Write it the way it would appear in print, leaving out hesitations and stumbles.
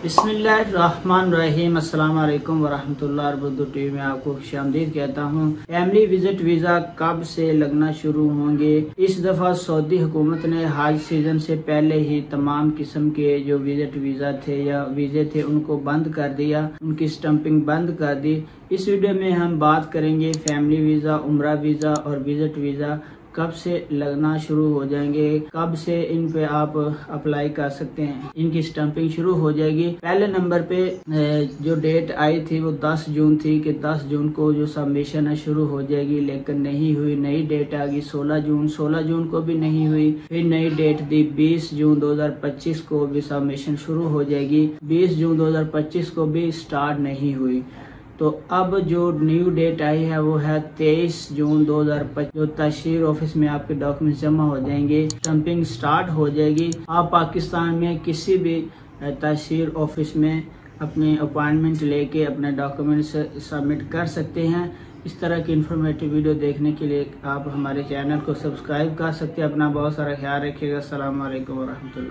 बिस्मिल्लाहिर्रहमानिर्रहीम। अस्सलाम वालेकुम वरहमतुल्लाहि वबरकातुहू। टीवी में आपको खुशामदीद कहता हूँ। फैमिली विजिट वीज़ा कब से लगना शुरू होंगे? इस दफ़ा सऊदी हुकूमत ने हज सीजन से पहले ही तमाम किस्म के जो विजिट वीज़ा थे या वीज़े थे उनको बंद कर दिया, उनकी स्टम्पिंग बंद कर दी। इस वीडियो में हम बात करेंगे फैमिली वीज़ा, उम्रा वीज़ा और विजिट वीज़ा कब से लगना शुरू हो जाएंगे, कब से इन पे आप अप्लाई कर सकते हैं, इनकी स्टम्पिंग शुरू हो जाएगी। पहले नंबर पे जो डेट आई थी वो 10 जून थी कि 10 जून को जो सबमिशन है शुरू हो जाएगी, लेकिन नहीं हुई। नई डेट आ गई 16 जून, 16 जून को भी नहीं हुई। फिर नई डेट दी 20 जून 2025 को भी सबमिशन शुरू हो जाएगी। 20 जून 2025 को भी स्टार्ट नहीं हुई। तो अब जो न्यू डेट आई है वो है 23 जून 2025, जो तहसील ऑफिस में आपके डॉक्यूमेंट्स जमा हो जाएंगे, स्टम्पिंग स्टार्ट हो जाएगी। आप पाकिस्तान में किसी भी तहसील ऑफिस में अपनी अपॉइंटमेंट लेके अपने डॉक्यूमेंट्स सबमिट कर सकते हैं। इस तरह की इन्फॉर्मेटिव वीडियो देखने के लिए आप हमारे चैनल को सब्सक्राइब कर सकते हैं। अपना बहुत सारा ख्याल रखिएगा। अस्सलाम वालेकुम वरहमतुल्लाह।